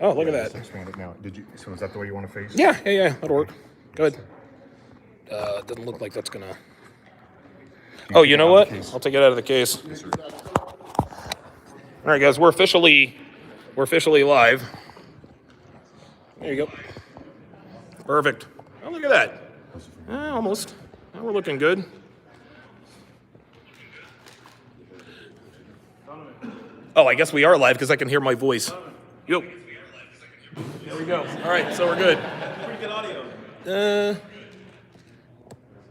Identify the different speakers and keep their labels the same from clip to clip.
Speaker 1: Oh, look at that.
Speaker 2: Expanded now. So is that the way you want to face?
Speaker 1: Yeah, that'll work. Good. Doesn't look like that's gonna. Oh, you know what? I'll take it out of the case.
Speaker 2: Yes, sir.
Speaker 1: All right, guys, we're officially live. There you go. Perfect. Oh, look at that. Almost. Now we're looking good. Oh, I guess we are live because I can hear my voice. Yo. There we go. All right, so we're good.
Speaker 3: Pretty good audio.
Speaker 1: Yeah,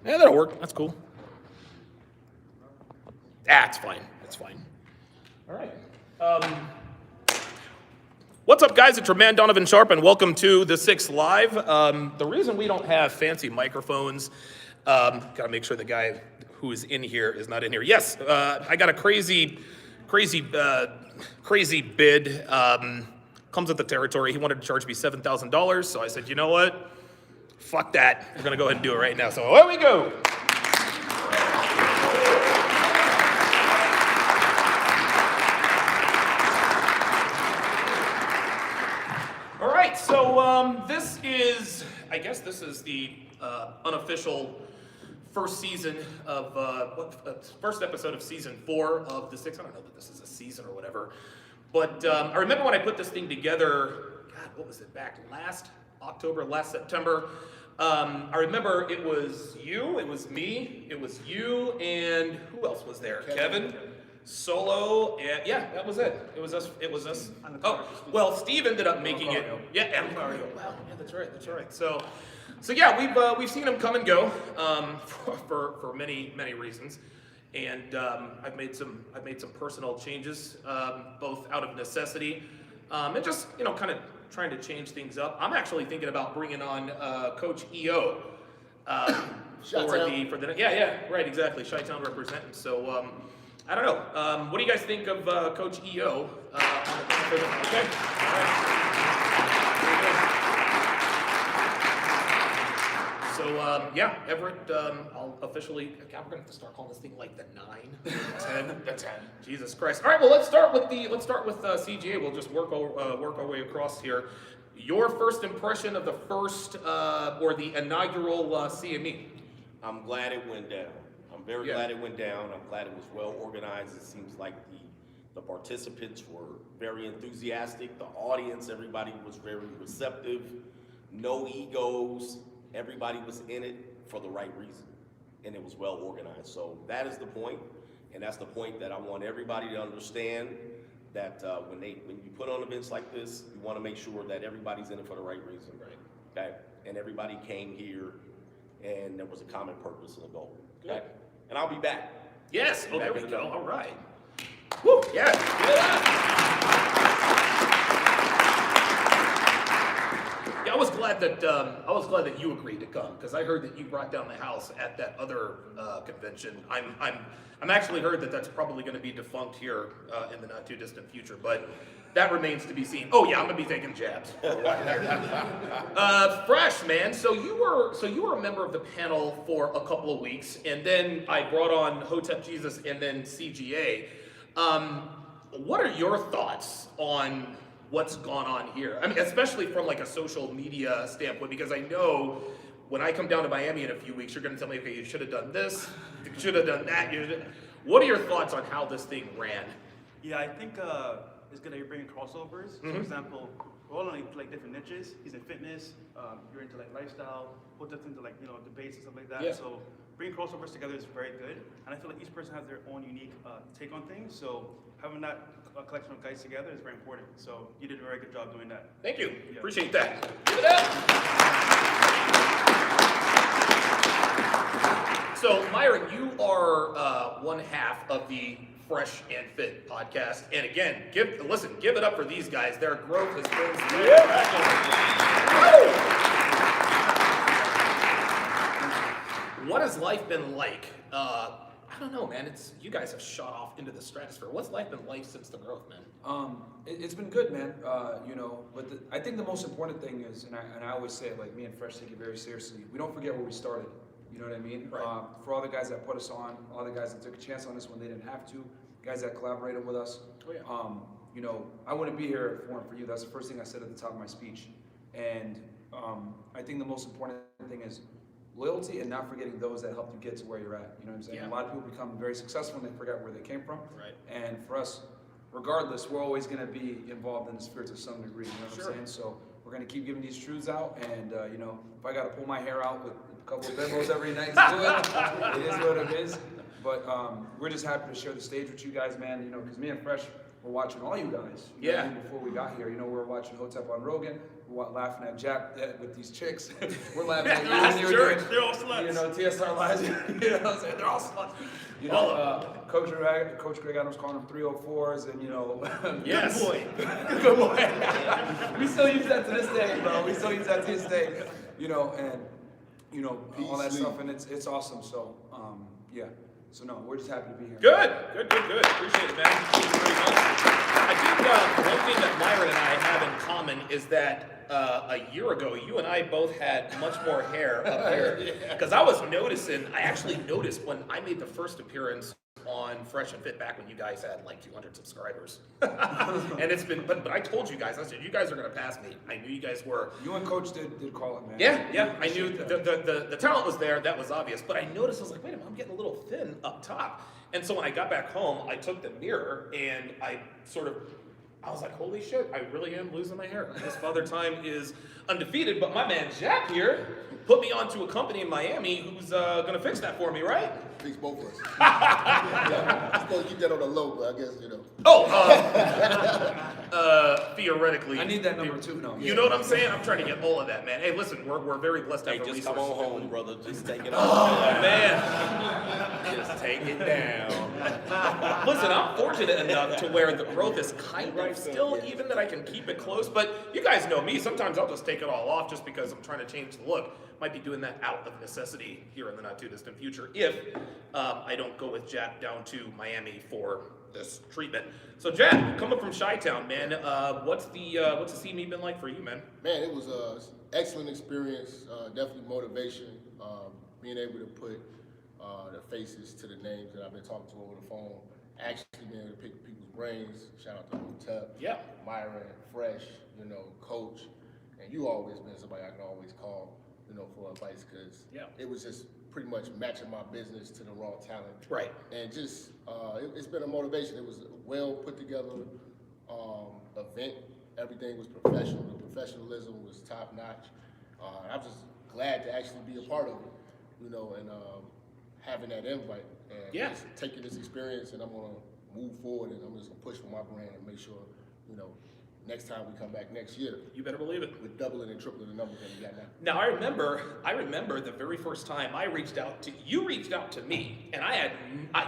Speaker 1: that'll work. That's cool. That's fine. That's fine. All right. What's up, guys? It's your man, Donovan Sharpe, and welcome to the 6 Live. The reason we don't have fancy microphones, got to make sure the guy who is in here is not in here. Yes, I got a crazy bid. Comes with the territory. He wanted to charge me $7,000, so I said, you know what? Fuck that. We're going to go ahead and do it right now. So away we go. All right, so this is the unofficial first season of, first episode of season 4 of the 6. I don't know that this is a season or whatever. But I remember when I put this thing together, God, what was it, back last September. I remember it was you, it was me, it was you, and who else was there? Kevin, Solo, and yeah, that was it. It was us. Oh, well, Steve ended up making it. Yeah, and Mario. Wow, yeah, that's right. So yeah, we've seen him come and go for many reasons. And I've made some personal changes, both out of necessity and just kind of trying to change things up. I'm actually thinking about bringing on Coach EO for the right, exactly, Chi-Town representing. So I don't know. What do you guys think of Coach EO? Okay. All right. So, Everett, I'll officially, we're going to have to start calling this thing like the 9, 10, the 10. Jesus Christ. All right, well, let's start with CGA. We'll just work our way across here. Your first impression of the first, or the inaugural CME?
Speaker 3: I'm glad it went down. I'm very glad it went down. I'm glad it was well organized. It seems like the participants were very enthusiastic. The audience, everybody was very receptive. No egos. Everybody was in it for the right reason, and it was well organized. So that is the point, and that's the point that I want everybody to understand, that when you put on events like this, you want to make sure that everybody's in it for the right reason, right? Okay, and everybody came here, and there was a common purpose and a goal. Okay, good. And I'll be back.
Speaker 1: Yes. Oh, there we go. All right. Woo. Yeah. I was glad that you agreed to come, because I heard that you brought down the house at that other convention. I'm actually heard that that's probably going to be defunct here in the not too distant future, but that remains to be seen. Oh yeah, I'm going to be taking jabs. Fresh, man. So you were a member of the panel for a couple of weeks, and then I brought on Hotep Jesus and then CGA. What are your thoughts on what's gone on here? I mean, especially from like a social media standpoint, because I know when I come down to Miami in a few weeks, you're going to tell me, okay, you should have done this, you should have done that. What are your thoughts on how this thing ran?
Speaker 4: Yeah, I think it's good that you're bringing crossovers. Mm-hmm. For example, we're all in like different niches. He's in fitness, you're into like lifestyle, put that into like, debates and stuff like that. Yeah. So bringing crossovers together is very good. And I feel like each person has their own unique take on things. So having that collection of guys together is very important. So you did a very good job doing that.
Speaker 1: Thank you. Yeah. Appreciate that. Give it up. So Myron, you are one half of the Fresh and Fit podcast. And again, give it up for these guys. Their growth has been What has life been like? I don't know, man. You guys have shot off into the stratosphere. What's life been like since the growth, man?
Speaker 5: It's been good, man. But I think the most important thing is, and I always say it, like me and Fresh take it very seriously. We don't forget where we started. You know what I mean?
Speaker 1: Right.
Speaker 5: For all the guys that put us on, all the guys that took a chance on us when they didn't have to, guys that collaborated with us.
Speaker 1: Oh, yeah.
Speaker 5: you know, I wouldn't be here if it weren't for you. That's the first thing I said at the top of my speech. And I think the most important thing is loyalty and not forgetting those that helped you get to where you're at. You know what I'm saying?
Speaker 1: Yeah.
Speaker 5: A lot of people become very successful and they forget where they came from.
Speaker 1: Right.
Speaker 5: And for us, regardless, we're always going to be involved in the spirits to some degree. You know what I'm saying? So we're going to keep giving these truths out. And, you know, if I got to pull my hair out with a couple of bimbos every night to do it, it is what it is. But we're just happy to share the stage with you guys, man. You know, because me and Fresh were watching all you guys. You know what I mean, before we got here, you know, we were watching Hotep on Rogan. We're laughing at Jap with these chicks. We're laughing at you when you were doing,
Speaker 1: they're all sluts.
Speaker 5: you know, TSR Lives. You know what I'm saying? They're all sluts. You know, Coach Greg Adams calling them 304s, and you know,
Speaker 1: Yes.
Speaker 5: good boy, good boy. We still use that to this day, bro. We still use that to this day. You know, and you know all that stuff, and it's awesome. So, yeah. So no, we're just happy to be here.
Speaker 1: Good. Appreciate it, man. Thank you very much. I think one thing that Myron and I have in common is that a year ago, you and I both had much more hair up here. Because I actually noticed when I made the first appearance on Fresh and Fit back when you guys had like 200 subscribers. And it's been, but I told you guys, I said, you guys are going to pass me. I knew you guys were.
Speaker 5: You and Coach did call it, man.
Speaker 1: Yeah, I knew the talent was there, that was obvious. But I noticed, I was like, wait a minute, I'm getting a little thin up top. And so when I got back home, I took the mirror and I was like, holy shit, I really am losing my hair. This Father Time is undefeated, but my man Jack here put me onto a company in Miami who's gonna fix that for me, right?
Speaker 6: Fix both of us. Yeah. I'm supposed to keep that on the low, but I guess, you know.
Speaker 1: Theoretically.
Speaker 5: I need that number too. No.
Speaker 1: You know what I'm saying? I'm trying to get all of that, man. Hey, listen, we're very blessed to
Speaker 3: Hey,
Speaker 1: have the
Speaker 3: just come on
Speaker 1: resources.
Speaker 3: home, brother. Just take it
Speaker 1: Oh,
Speaker 3: off.
Speaker 1: man.
Speaker 3: Just take it down.
Speaker 1: Listen, I'm fortunate enough to where the growth is kind of still even that I can keep it close. But you guys know me. Sometimes I'll just take it all off just because I'm trying to change the look. Might be doing that out of necessity here in the not too distant future if I don't go with Jack down to Miami for this treatment. So Jack, coming from Chi-Town, man, what's the scene been like for you, man?
Speaker 6: Man, it was an excellent experience, definitely motivation, being able to put the faces to the names that I've been talking to over the phone, actually being able to pick people's brains. Shout out to Hotep, Myron, Fresh, you know, Coach, and you always been somebody I can always call, you know, for advice, because it was just pretty much matching my business to the raw talent.
Speaker 1: Right.
Speaker 6: And just, it's been a motivation. It was a well put together event. Everything was professional. The professionalism was top notch. I'm just glad to actually be a part of it, you know, and having that invite and just taking this experience, and I'm gonna move forward, and I'm just gonna push for my brand and make sure, you know, next time we come back next year,
Speaker 1: You better believe it.
Speaker 6: we're doubling and tripling the numbers that we got now.
Speaker 1: Now I remember the very first time I reached out to reached out to me, and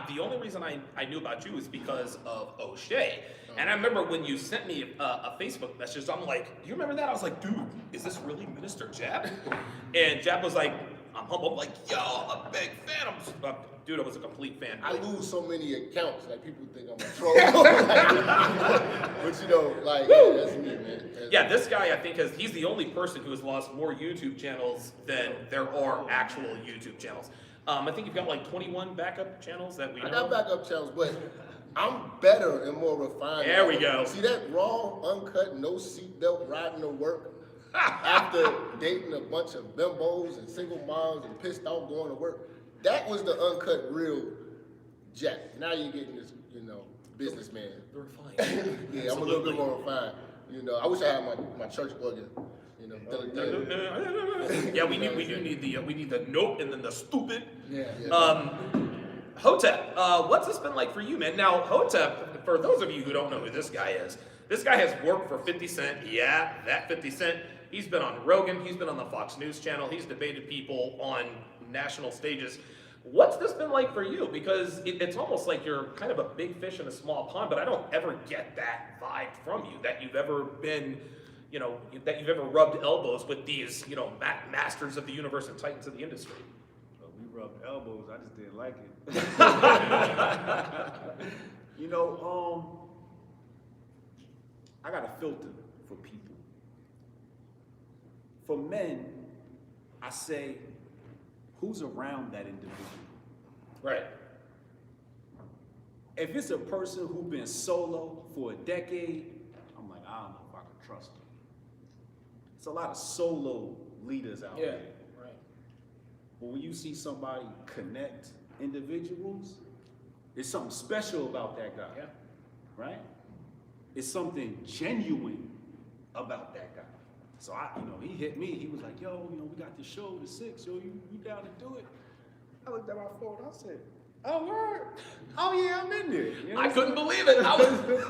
Speaker 1: the only reason I knew about you was because of O'Shea. And I remember when you sent me a Facebook message, I'm like, do you remember that? I was like, dude, is this really Minister Jap? And Jap was like, I'm humble. I'm like, yo, I'm a big fan. Dude, I was a complete fan.
Speaker 6: I lose so many accounts, like people think I'm a troll. But you know, like, yeah, that's me, man.
Speaker 1: Yeah, this guy, I think, he's the only person who has lost more YouTube channels than there are actual YouTube channels. I think you've got like 21 backup channels that we know.
Speaker 6: I got backup channels, but I'm better and more refined.
Speaker 1: There we go.
Speaker 6: See that raw, uncut, no seatbelt riding to work after dating a bunch of bimbos and single moms and pissed off going to work? That was the uncut real Jack. Now you're getting this, you know, businessman.
Speaker 1: Refined.
Speaker 6: Yeah, I'm a little bit more refined. You know, I wish I had my church organ. You know,
Speaker 1: Yeah, we need the nope and then the stupid.
Speaker 5: Yeah.
Speaker 1: Hotep, what's this been like for you, man? Now, Hotep, for those of you who don't know who this guy is, this guy has worked for 50 Cent. Yeah, that 50 Cent. He's been on Rogan. He's been on the Fox News channel. He's debated people on national stages. What's this been like for you? Because it's almost like you're kind of a big fish in a small pond, but I don't ever get that vibe from you, that you've ever been, you know, that you've ever rubbed elbows with these, you know, masters of the universe and titans of the industry.
Speaker 7: We rubbed elbows. I just didn't like it. You know, I got a filter for people. For men, I say, who's around that individual?
Speaker 1: Right.
Speaker 7: if it's a person who been solo for a decade, I'm like, I don't know if I can trust them. It's a lot of solo leaders out there.
Speaker 1: Right.
Speaker 7: But when you see somebody connect individuals, it's something special about that guy.
Speaker 1: Yeah.
Speaker 7: Right? It's something genuine about that guy. So he hit me. He was like, yo, we got this show, the 6. Yo, you down to do it? I looked at my phone. I said, oh, word. Oh, yeah, I'm in there. You know
Speaker 1: I couldn't believe it.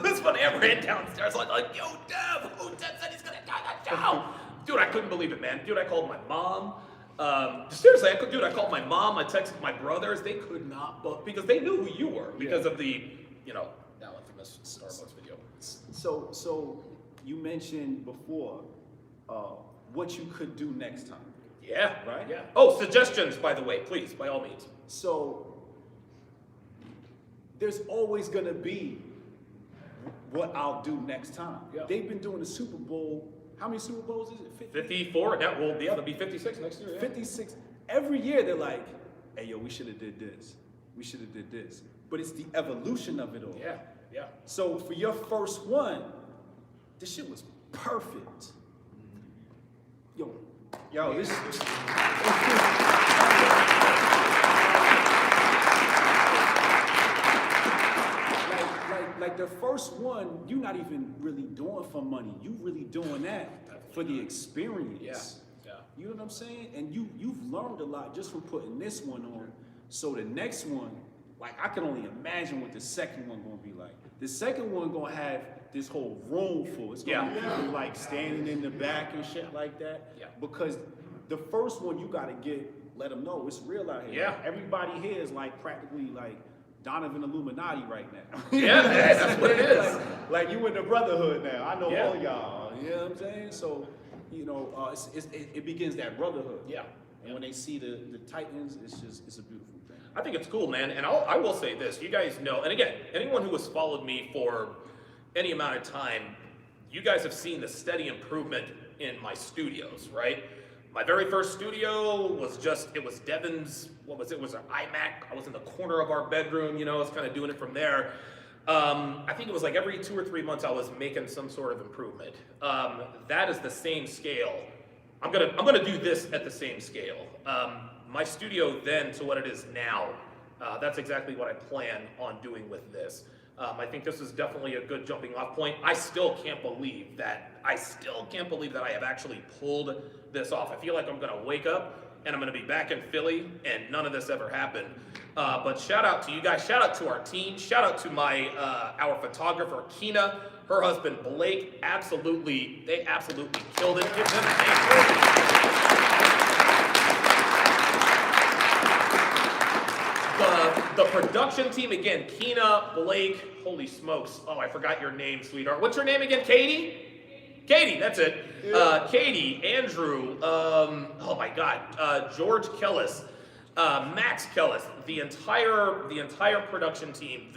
Speaker 1: This one I ran downstairs like, yo, Dev, Dev said he's gonna die that show. Dude, I couldn't believe it, man. Dude, I called my mom. Seriously, I called my mom. I texted my brothers. They could not book because they knew who you were because of the, now infamous Starbucks video.
Speaker 7: So you mentioned before what you could do next time.
Speaker 1: Yeah.
Speaker 7: Right?
Speaker 1: Yeah. Oh, suggestions, by the way, please, by all means.
Speaker 7: So there's always going to be what I'll do next time.
Speaker 1: Yeah.
Speaker 7: They've been doing the Super Bowl. How many Super Bowls is it?
Speaker 1: 54. That will be, it'll be 56 next year. Yeah.
Speaker 7: 56. Every year they're like, hey, yo, we should have did this. We should have did this. But it's the evolution of it all.
Speaker 1: Yeah. Yeah.
Speaker 7: So for your first one, this shit was perfect. Yo, this like the first one, you're not even really doing for money. You really doing that for the experience.
Speaker 1: Yeah. Yeah.
Speaker 7: You know what I'm saying? And you've learned a lot just from putting this one on. So the next one, like I can only imagine what the second one gonna be like. The second one gonna have this whole room full. It's gonna be people like standing in the back and shit like that.
Speaker 1: Yeah.
Speaker 7: Because the first one you gotta let them know it's real out here.
Speaker 1: Yeah.
Speaker 7: Everybody here is like practically like Donovan Illuminati right now.
Speaker 1: Yeah, that's what it is.
Speaker 7: Like you in the brotherhood now. I know
Speaker 1: Yeah.
Speaker 7: all y'all. You know what I'm saying? So, it begins that brotherhood.
Speaker 1: Yeah.
Speaker 7: And when they see the Titans, it's a beautiful thing.
Speaker 1: I think it's cool, man. And I will say this, you guys know, and again, anyone who has followed me for any amount of time, you guys have seen the steady improvement in my studios, right? My very first studio was Devin's, it was an iMac. I was in the corner of our bedroom, I was kind of doing it from there. I think it was like every 2 or 3 months I was making some sort of improvement. That is the same scale. I'm gonna do this at the same scale. My studio then to what it is now, that's exactly what I plan on doing with this. I think this is definitely a good jumping off point. I still can't believe that I have actually pulled this off. I feel like I'm gonna wake up and I'm gonna be back in Philly and none of this ever happened. But shout out to you guys, shout out to our team, shout out to our photographer, Keena, her husband, Blake, they absolutely killed it. Give them a hand. The production team, again, Keena, Blake, holy smokes. Oh, I forgot your name, sweetheart. What's your name again? Katie? Katie, that's it. Katie, Andrew, oh my God, George Kellis, Max Kellis, the entire production team,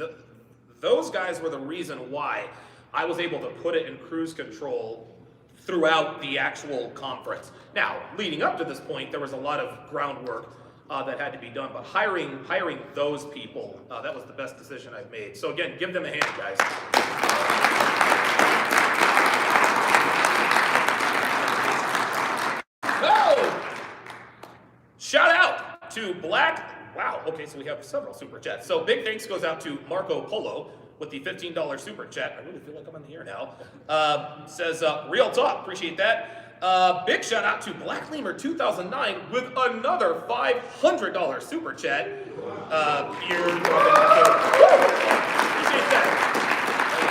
Speaker 1: those guys were the reason why I was able to put it in cruise control throughout the actual conference. Now, leading up to this point, there was a lot of groundwork that had to be done, but hiring those people, that was the best decision I've made. So again, give them a hand, guys. Oh! Shout out to wow, okay, so we have several super chats. So big thanks goes out to Marco Polo with the $15 super chat. I really feel like I'm on the air now. Says, real talk, appreciate that. Big shout out to Black Lemur 2009 with another $500 super chat. Here, appreciate that.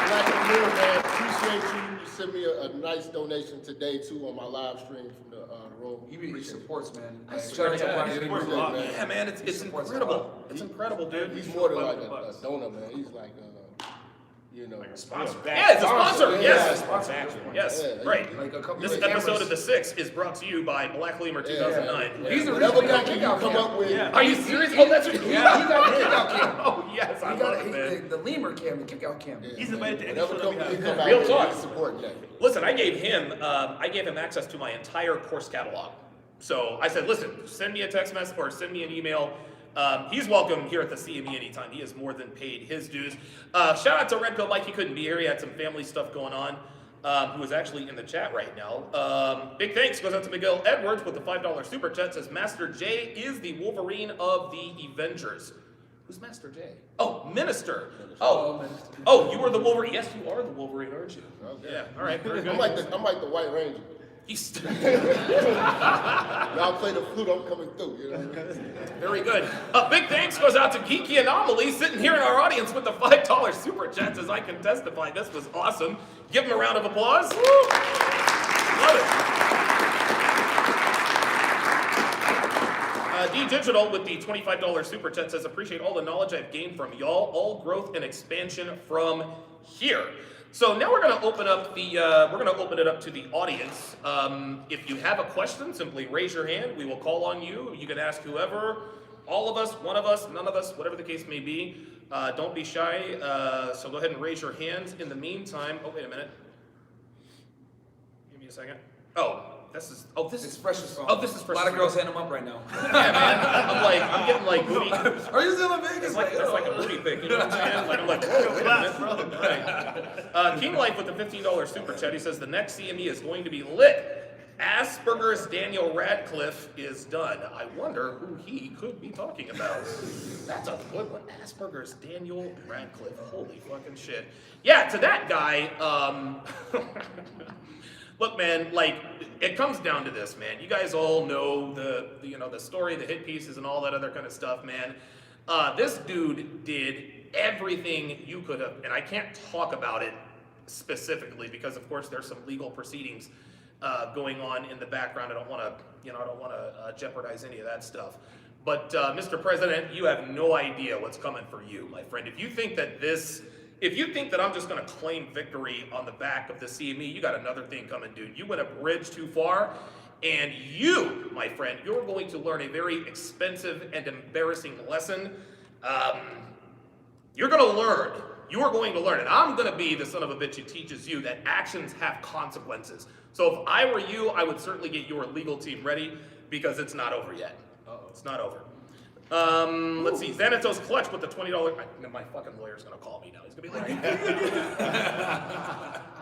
Speaker 6: Black Lemur, man, appreciate you. You sent me a nice donation today too on my live stream from the room.
Speaker 5: He supports, man.
Speaker 1: I
Speaker 5: Shout
Speaker 1: swear
Speaker 5: out
Speaker 1: to
Speaker 5: to
Speaker 1: God,
Speaker 5: Black
Speaker 1: he
Speaker 5: Lemur.
Speaker 6: supports a lot, man.
Speaker 1: Yeah, man, it's
Speaker 5: supports
Speaker 1: incredible. It's incredible, dude.
Speaker 6: He's more than like a donor, man. He's like
Speaker 1: Like a sponsor.
Speaker 6: Yeah,
Speaker 1: Yeah, it's a sponsor.
Speaker 6: Yeah,
Speaker 1: Yes.
Speaker 5: sponsor.
Speaker 1: Yes.
Speaker 6: Yeah,
Speaker 1: Right.
Speaker 5: Like a couple
Speaker 1: This
Speaker 5: of
Speaker 1: episode
Speaker 5: cameras.
Speaker 1: of The Six is brought to you by Black Lemur 2009.
Speaker 5: He's the
Speaker 6: whatever
Speaker 5: reason we got
Speaker 6: country you
Speaker 5: kickout
Speaker 6: come
Speaker 5: cam.
Speaker 6: up with.
Speaker 4: Yeah.
Speaker 1: Are you serious? Oh, that's what
Speaker 5: Yeah, he got the kickout cam.
Speaker 1: Oh, yes, I
Speaker 5: He
Speaker 1: love
Speaker 5: got
Speaker 1: it, man.
Speaker 5: the lemur cam, the kickout cam.
Speaker 6: Yeah,
Speaker 4: He's
Speaker 6: man.
Speaker 4: invited to any
Speaker 6: Whatever
Speaker 4: show that we
Speaker 6: company
Speaker 4: have.
Speaker 6: come out
Speaker 1: Real
Speaker 6: with,
Speaker 1: talk.
Speaker 6: he's supporting that.
Speaker 1: Listen, I gave him access to my entire course catalog. So I said, listen, send me a text message or send me an email. He's welcome here at the CME anytime. He has more than paid his dues. Shout out to Red Pill Mike. He couldn't be here. He had some family stuff going on. Who is actually in the chat right now. Big thanks goes out to Miguel Edwards with the $5 super chat. Says Master J is the Wolverine of the Avengers. Who's Master J? Oh, Minister. Oh, you are the Wolverine. Yes, you are the Wolverine, aren't you?
Speaker 6: Okay.
Speaker 1: Yeah. All right. Very good.
Speaker 6: I'm like the White Ranger.
Speaker 1: He's
Speaker 6: Y'all play the flute, I'm coming through. You know?
Speaker 1: very good. Big thanks goes out to Geeky Anomaly sitting here in our audience with the $5 super chat. As I can testify, this was awesome. Give him a round of applause. Woo! Love it. D Digital with the $25 super chat says, appreciate all the knowledge I've gained from y'all, all growth and expansion from here. So now we're going to open up it up to the audience. If you have a question, simply raise your hand. We will call on you. You can ask whoever, all of us, one of us, none of us, whatever the case may be. Don't be shy. So go ahead and raise your hands. In the meantime, oh wait a minute. Give me a second. This is
Speaker 5: It's fresh as fuck.
Speaker 1: Oh, this is fresh.
Speaker 5: A lot of girls hand them up right now.
Speaker 1: Yeah, man. I'm getting like booty.
Speaker 5: Are you still in Vegas?
Speaker 1: It's like a booty pick, you know what I'm saying? Like I'm like, whoa, wait a minute. Right. King Life with the $15 super chat. He says the next CME is going to be lit. Asperger's Daniel Radcliffe is done. I wonder who he could be talking about. That's a good one. Asperger's Daniel Radcliffe. Holy fucking shit. Yeah, to that guy, look, man, like, it comes down to this, man. You guys all know the story, the hit pieces, and all that other kind of stuff, man. This dude did everything you could have, and I can't talk about it specifically because, of course, there's some legal proceedings going on in the background. I don't want to jeopardize any of that stuff. But Mr. President, you have no idea what's coming for you, my friend. If you think that I'm just going to claim victory on the back of the CME, you got another thing coming, dude. You went a bridge too far, and you, my friend, you're going to learn a very expensive and embarrassing lesson. You're going to learn. You are going to learn, and I'm going to be the son of a bitch who teaches you that actions have consequences. So if I were you, I would certainly get your legal team ready because it's not over yet. It's not over. Let's see. Xanatos Clutch with the $20. My fucking lawyer's gonna call me now. He's gonna be like,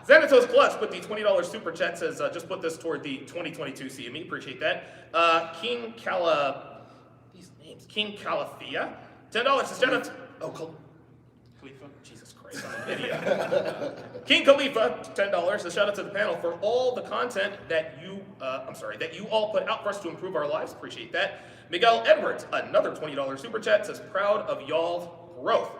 Speaker 1: Xanatos Clutch with the $20 super chat says, just put this toward the 2022 CME. Appreciate that. King Calafia, $10 to shout out. Khalifa. Jesus Christ, I'm an idiot. King Khalifa, $10 to shout out to the panel for all the content that you all put out for us to improve our lives. Appreciate that. Miguel Edwards, another $20 super chat, says proud of y'all's growth.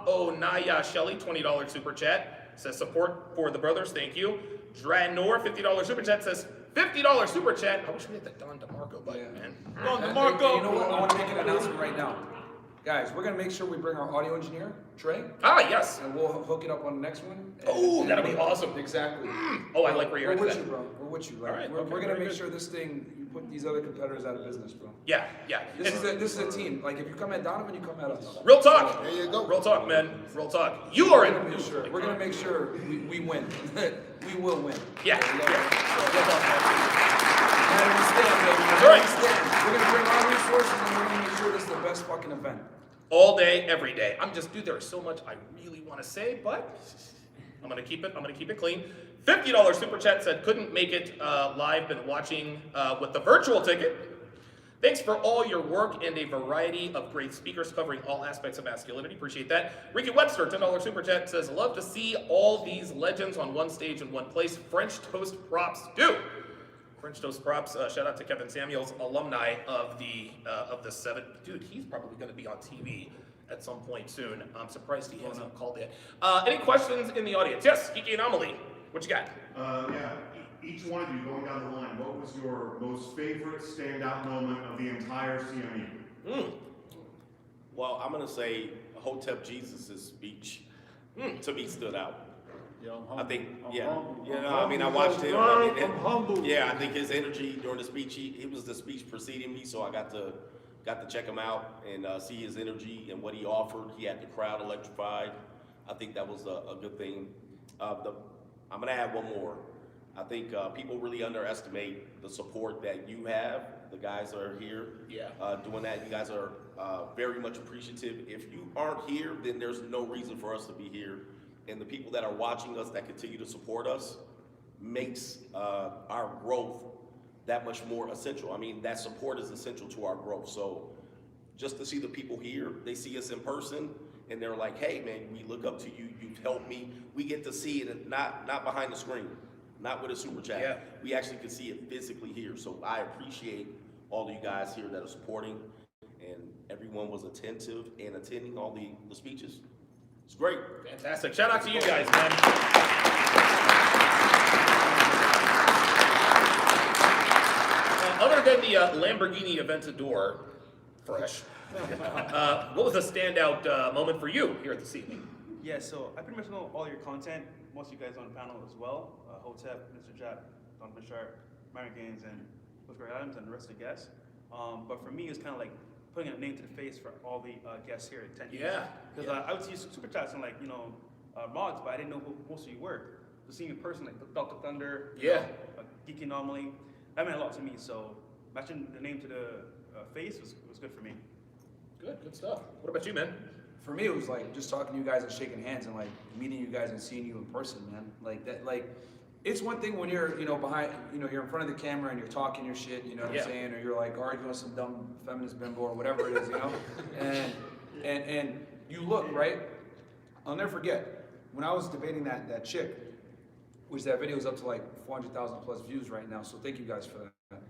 Speaker 1: Onaya Shelley, $20 super chat, says support for the brothers, thank you. Dranor, $50 super chat, says $50 super chat. I wish we had the Don DeMarco button, man. Don DeMarco!
Speaker 5: You know what? I want to make an announcement right now. Guys, we're going to make sure we bring our audio engineer, Trey.
Speaker 1: Ah, yes.
Speaker 5: And we'll hook it up on the next one.
Speaker 1: Oh, that'll be awesome.
Speaker 5: Exactly.
Speaker 1: Oh, I like where you're at.
Speaker 5: We're with you, bro. We're with you. Like,
Speaker 1: All right,
Speaker 5: we're
Speaker 1: okay,
Speaker 5: going to
Speaker 1: very
Speaker 5: make
Speaker 1: good.
Speaker 5: sure this thing, you put these other competitors out of business, bro.
Speaker 1: Yeah.
Speaker 5: This is a team. Like, if you come at Donovan, you come at us.
Speaker 1: Real talk.
Speaker 6: There you go.
Speaker 1: Real talk, man. Real talk. You are in.
Speaker 5: We're going to make sure we win. We will win.
Speaker 1: Yeah.
Speaker 5: Real
Speaker 1: Yeah.
Speaker 5: talk, man. We stand, baby.
Speaker 1: That's right.
Speaker 5: We stand. We're going to bring our resources and we're going to make sure this is the best fucking event.
Speaker 1: All day, every day. Dude, there is so much I really want to say, but I'm gonna keep it clean. $50 super chat said couldn't make it live, been watching with the virtual ticket. Thanks for all your work and a variety of great speakers covering all aspects of masculinity. Appreciate that. Ricky Webster, $10 super chat says, love to see all these legends on one stage in one place. French toast props, dude. French toast props. Shout out to Kevin Samuels, alumni of the 7. Dude, he's probably going to be on TV at some point soon. I'm surprised he hasn't called yet. Any questions in the audience? Yes, Geeky Anomaly. What you got?
Speaker 2: Each one of you going down the line, what was your most favorite standout moment of the entire CME?
Speaker 3: Well, I'm gonna say Hotep Jesus' speech to me stood out. I think, I watched him.
Speaker 7: I'm humble.
Speaker 3: Yeah, I think his energy during the speech, he was the speech preceding me, so I got to check him out and see his energy and what he offered. He had the crowd electrified. I think that was a good thing. I'm gonna add one more. I think people really underestimate the support that you have. The guys that are here doing that. You guys are very much appreciative. If you aren't here, then there's no reason for us to be here. And the people that are watching us that continue to support us makes our growth that much more essential. I mean, that support is essential to our growth. So just to see the people here, they see us in person, and they're like, hey, man, we look up to you. You've helped me. We get to see it not behind the screen, not with a super chat.
Speaker 1: Yeah.
Speaker 3: We actually can see it physically here. So I appreciate all of you guys here that are supporting, and everyone was attentive and attending all the speeches. It's great.
Speaker 1: Fantastic. Shout out to you guys, man. Other than the Lamborghini Aventador, fresh, what was a standout moment for you here at the CME?
Speaker 4: Yeah, so I pretty much know all your content, most of you guys on the panel as well. Hotep, Mr. Jap, Donovan, Sharpe, Myron Gaines, and Greg Adams, and the rest of the guests. But for me, it's kind of like putting a name to the face for all the guests here at 10 years.
Speaker 1: Yeah.
Speaker 4: Because I would see super chats and like, mods, but I didn't know who most of you were. So seeing in person, like Dr. Thunder, Geeky Anomaly, that meant a lot to me. So matching the name to the face was good for me.
Speaker 1: Good stuff. What about you, man?
Speaker 5: For me, it was like just talking to you guys and shaking hands and like meeting you guys and seeing you in person, man. Like that, like it's one thing when you're, behind, you're in front of the camera and you're talking your shit, you know what I'm saying, or you're like arguing with some dumb feminist bimbo or whatever it is, and you look, right? I'll never forget when I was debating that chick, which that video is up to like 400,000 plus views right now. So thank you guys for that.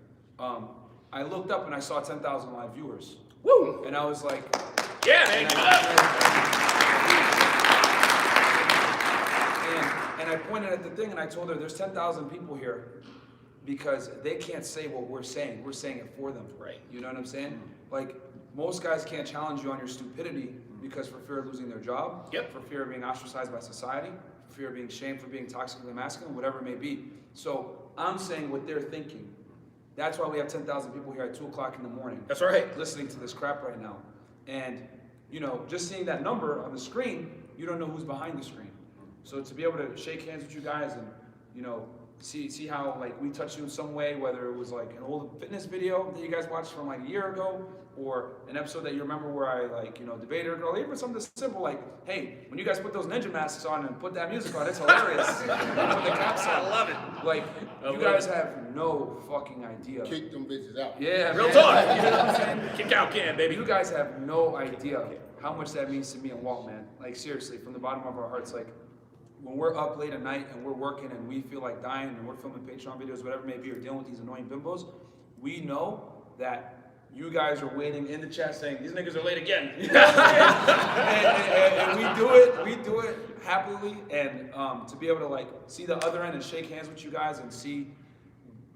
Speaker 5: I looked up and I saw 10,000 live viewers.
Speaker 1: Woo!
Speaker 5: And I was like,
Speaker 1: yeah, man, give it up.
Speaker 5: And I pointed at the thing and I told her, there's 10,000 people here because they can't say what we're saying. We're saying it for them.
Speaker 1: Right.
Speaker 5: You know what I'm saying? Like, most guys can't challenge you on your stupidity because for fear of losing their job, for fear of being ostracized by society, for fear of being shamed for being toxically masculine, whatever it may be. So I'm saying what they're thinking. That's why we have 10,000 people here at 2 o'clock in the morning.
Speaker 1: That's right. Listening
Speaker 5: to this crap right now. And, just seeing that number on the screen, you don't know who's behind the screen. So to be able to shake hands with you guys and, see how like we touched you in some way, whether it was like an old fitness video that you guys watched from like a year ago, or an episode that you remember where I like, debated a girl, even something simple like, hey, when you guys put those ninja masks on and put that music on, it's hilarious. Put the caps on.
Speaker 1: I love it.
Speaker 5: Like, you guys have no fucking idea.
Speaker 6: Kick them bitches out.
Speaker 5: Yeah,
Speaker 1: real
Speaker 5: man.
Speaker 1: talk.
Speaker 5: You know what I'm saying?
Speaker 1: Kick out can, baby.
Speaker 5: You guys have no idea how much that means to me and Walt, man. Like, seriously, from the bottom of our hearts, like, when we're up late at night and we're working and we feel like dying and we're filming Patreon videos, whatever it may be, or dealing with these annoying bimbos, we know that you guys are waiting in the chat saying, these niggas are late again. and we do it happily, and to be able to like see the other end and shake hands with you guys and see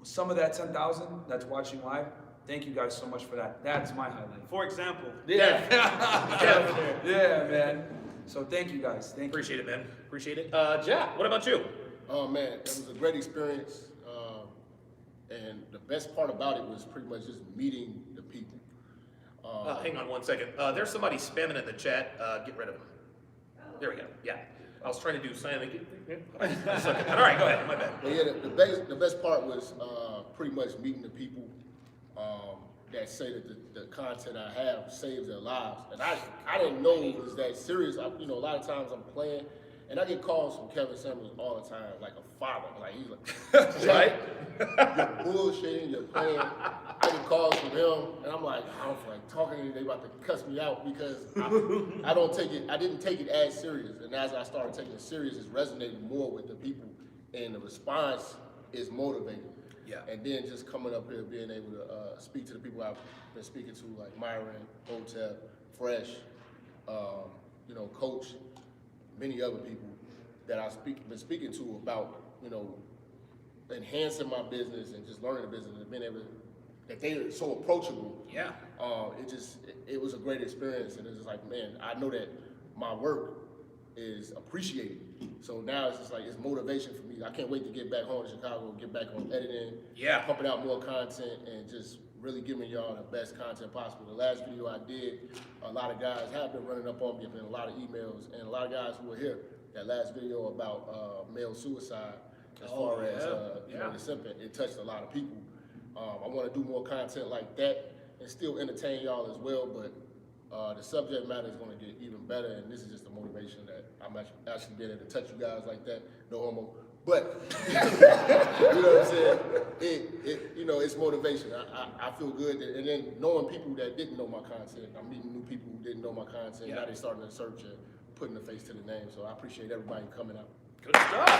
Speaker 5: some of that 10,000 that's watching live, thank you guys so much for that. That's my highlight.
Speaker 4: For example.
Speaker 5: Yeah, man. So thank you guys. Thank you.
Speaker 1: Appreciate it, man. Appreciate it. Jack, what about you?
Speaker 6: Oh man, it was a great experience. And the best part about it was pretty much just meeting the people.
Speaker 1: Hang on one second. There's somebody spamming in the chat. Get rid of him. There we go. Yeah. I was trying to do silent. All right, go ahead. My bad.
Speaker 6: But yeah, the best part was pretty much meeting the people that say that the content I have saves their lives. And I didn't know it was that serious. A lot of times I'm playing, and I get calls from Kevin Samuels all the time, like a father. Like, he's like, right? You're bullshitting, you're playing. I get calls from him, and I'm like, I don't feel like talking to you. They about to cuss me out because I didn't take it as serious. And as I started taking it serious, it's resonating more with the people, and the response is motivating.
Speaker 1: Yeah.
Speaker 6: And then just coming up here, being able to speak to the people I've been speaking to, like Myron, Hotep, Fresh, Coach, many other people that I've been speaking to about, enhancing my business and just learning the business and being able to, that they are so approachable.
Speaker 1: Yeah.
Speaker 6: It was a great experience, and it's just like, man, I know that my work is appreciated. So now it's just like, it's motivation for me. I can't wait to get back home to Chicago, get back on editing, pumping out more content, and just really giving y'all the best content possible. The last video I did, a lot of guys have been running up on me, been a lot of emails, and a lot of guys who were here. That last video about male suicide as far as
Speaker 1: yeah.
Speaker 6: the simping. It touched a lot of people. I want to do more content like that and still entertain y'all as well, but the subject matter is going to get even better, and this is just the motivation that I'm actually being able to touch you guys like that. No homo. But, you know what I'm saying? It's motivation. I feel good. And then knowing people that didn't know my content, I'm meeting new people who didn't know my content.
Speaker 1: Yeah.
Speaker 6: Now they're starting to search and putting the face to the name. So I appreciate everybody coming out.
Speaker 1: Good stuff.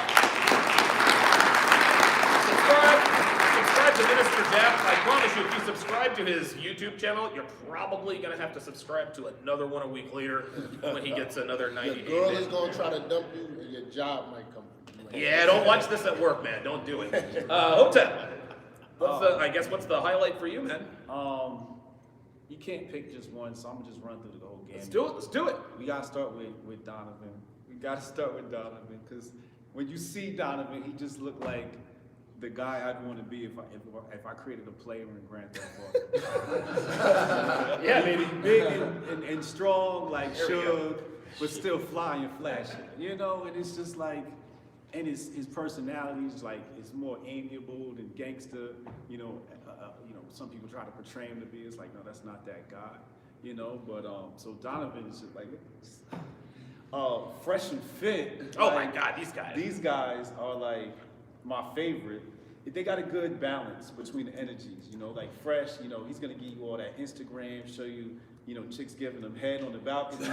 Speaker 1: Subscribe to Minister Jeff. I promise you, if you subscribe to his YouTube channel, you're probably going to have to subscribe to another one a week later when he gets another 90
Speaker 6: Your
Speaker 1: days.
Speaker 6: girl is going to try to dump you, and your job might come.
Speaker 1: Yeah, don't watch this at work, man. Don't do it. Hotep. What's the highlight for you, man?
Speaker 7: You can't pick just one, so I'm gonna just run through the whole game.
Speaker 1: Let's do it.
Speaker 7: We gotta start with Donovan. We gotta start with Donovan because when you see Donovan, he just looked like the guy I'd want to be if I created a player in Grand Theft Auto.
Speaker 1: Yeah,
Speaker 7: big and strong, like Suge, but still fly and flashy. And it's just like, and his personality is like, it's more amiable than gangster. Some people try to portray him to be. It's like, no, that's not that guy. But so Donovan is just like fresh and fit.
Speaker 1: Oh
Speaker 7: like,
Speaker 1: my God, these guys.
Speaker 7: These guys are like my favorite. They got a good balance between the energies, like Fresh, he's gonna give you all that Instagram, show you, chicks giving them head on the balcony,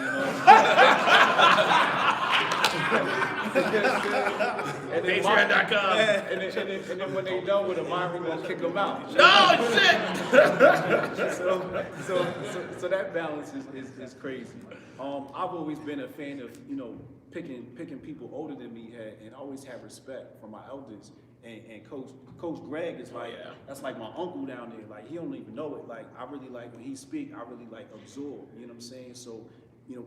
Speaker 7: And then
Speaker 1: Patreon.com.
Speaker 7: And then when they done with him, Myron gonna kick them out.
Speaker 1: No shit.
Speaker 7: So that balance is crazy. I've always been a fan of, picking people older than me and always have respect for my elders. And Coach Greg is like, that's like my uncle down there. Like, he don't even know it. Like, I really like when he speak, I really like absorb. You know what I'm saying? So, you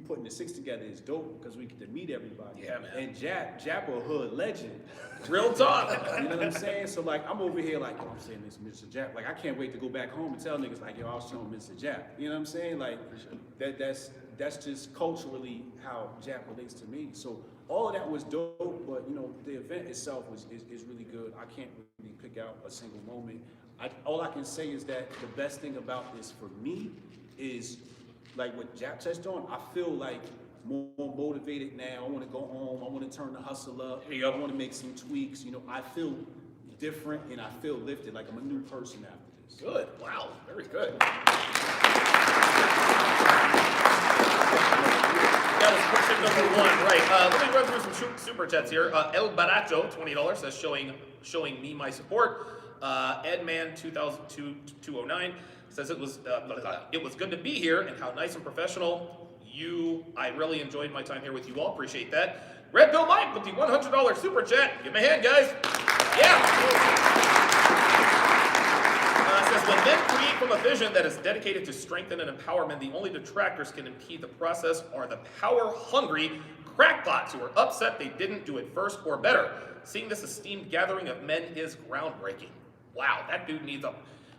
Speaker 7: putting the six together is dope because we get to meet everybody.
Speaker 1: Yeah, man.
Speaker 7: And Jap a hood legend.
Speaker 1: Real talk.
Speaker 7: You know what I'm saying? So like, I'm over here like, I'm saying this Mr. Jap. Like, I can't wait to go back home and tell niggas like, yo, I was showing Mr. Jap. You know what I'm saying? Like, that's just culturally how Jap relates to me. So all of that was dope, but the event itself is really good. I can't really pick out a single moment. All I can say is that the best thing about this for me is like what Jap touched on. I feel like more motivated now. I want to go home. I want to turn the hustle up.
Speaker 1: There you go.
Speaker 7: I want to make some tweaks. I feel different and I feel lifted. Like I'm a new person after this.
Speaker 1: Good. Wow. Very good. That was question number one, right? Let me run through some super chats here. El Baracho, $20, says showing me my support. Edman 2002-209 says it was good to be here and how nice and professional I really enjoyed my time here with you all. Appreciate that. Red Bill Mike with the $100 super chat. Give me a hand, guys. Yeah. Says when men create from a vision that is dedicated to strengthen and empowerment, the only detractors can impede the process are the power-hungry crackpots who are upset they didn't do it first or better. Seeing this esteemed gathering of men is groundbreaking. Wow, that dude needs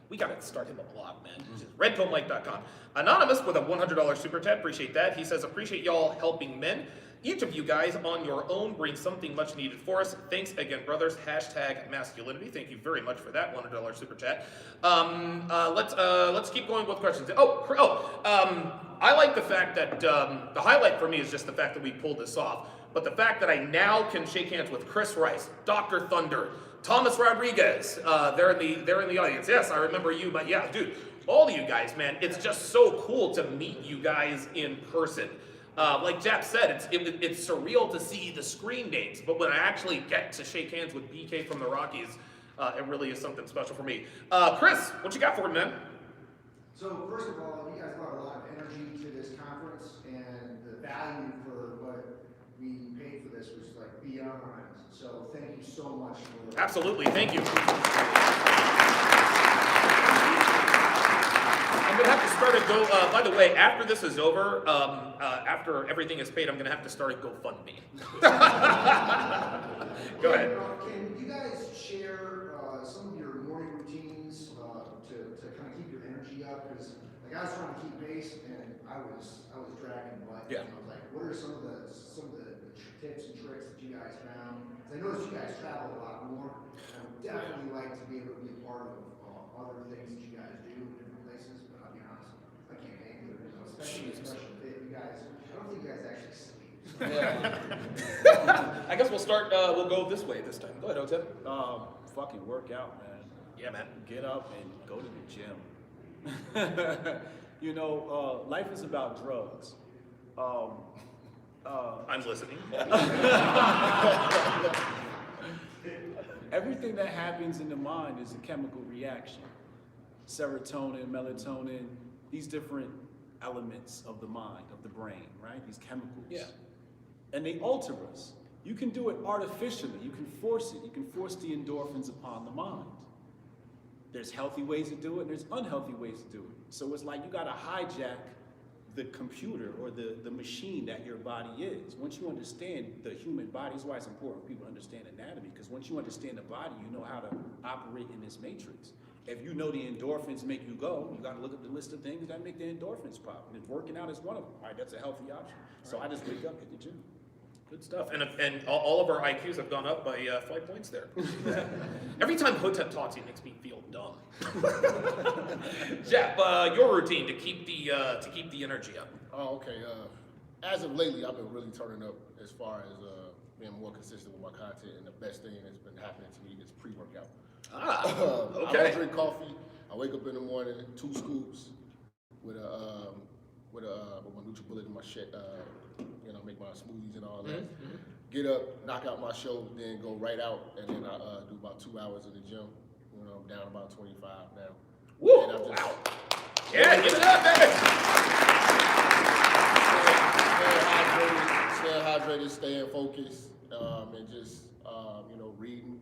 Speaker 1: we gotta start him a blog, man. RedPillMike.com. Anonymous with a $100 super chat. Appreciate that. He says, appreciate y'all helping men. Each of you guys on your own bring something much needed for us. Thanks again, brothers. #masculinity. Thank you very much for that $100 super chat. Let's keep going with questions. I like the fact that the highlight for me is just the fact that we pulled this off. But the fact that I now can shake hands with Chris Rice, Dr. Thunder, Thomas Rodriguez, they're in the audience. Yes, I remember you, but yeah, dude, all of you guys, man, it's just so cool to meet you guys in person. Like Jap said, it's surreal to see the screen names, but when I actually get to shake hands with BK from the Rockies, it really is something special for me. Chris, what you got for me, man?
Speaker 8: So first of all, you guys brought a lot of energy to this conference, and the value for what we paid for this was like beyond. So thank you so much for
Speaker 1: Absolutely, thank you. I'm gonna have to start a by the way, after this is over, after everything is paid, I'm gonna have to start a GoFundMe. Go ahead.
Speaker 8: Can you guys share some of your morning routines to kind of keep your energy up? Because like I was trying to keep pace, and I was dragging butt.
Speaker 1: Yeah.
Speaker 8: And I was like, what are some of the tips and tricks that you guys found. 'Cause I noticed you guys travel a lot more. I would definitely like to be able to be a part of other things that you guys do in different places, but I'll be honest, I can't hang with it, especially if you guys, I don't think you guys actually sleep.
Speaker 1: I guess we'll start. We'll go this way this time. Go ahead, Otep.
Speaker 7: Fucking work out, man.
Speaker 1: Yeah, man.
Speaker 7: Get up and go to the gym. You know, life is about drugs.
Speaker 1: I'm listening.
Speaker 7: Everything that happens in the mind is a chemical reaction. Serotonin, melatonin, these different elements of the mind, of the brain, right? These chemicals.
Speaker 1: Yeah.
Speaker 7: And they alter us. You can do it artificially. You can force it. You can force the endorphins upon the mind. There's healthy ways to do it, and there's unhealthy ways to do it. So it's like you gotta hijack the computer or the machine that your body is. Once you understand the human body, that's why it's important for people to understand anatomy, because once you understand the body, you know how to operate in this matrix. If you know the endorphins make you go, you gotta look at the list of things that make the endorphins pop. And working out is one of them. All right, that's a healthy option. So I just wake up at the gym.
Speaker 1: Good stuff. And all of our IQs have gone up by 5 points there. Every time Hotep talks, he makes me feel dumb. Jeff, your routine to keep the energy up.
Speaker 6: Oh, okay. As of lately, I've been really turning up as far as being more consistent with my content, and the best thing that's been happening to me is pre-workout.
Speaker 1: Ah,
Speaker 6: I
Speaker 1: okay.
Speaker 6: don't drink coffee. I wake up in the morning, 2 scoops with a NutriBullet in my shit. You know, make my smoothies and all that.
Speaker 1: Mm-hmm.
Speaker 6: Get up, knock out my show, then go right out, and then I do about 2 hours in the gym. You know, I'm down about 25 now.
Speaker 1: Woo!
Speaker 6: And I'm just
Speaker 1: Wow. Yeah, give it up, baby.
Speaker 6: staying hydrated, staying focused, and just you know, reading,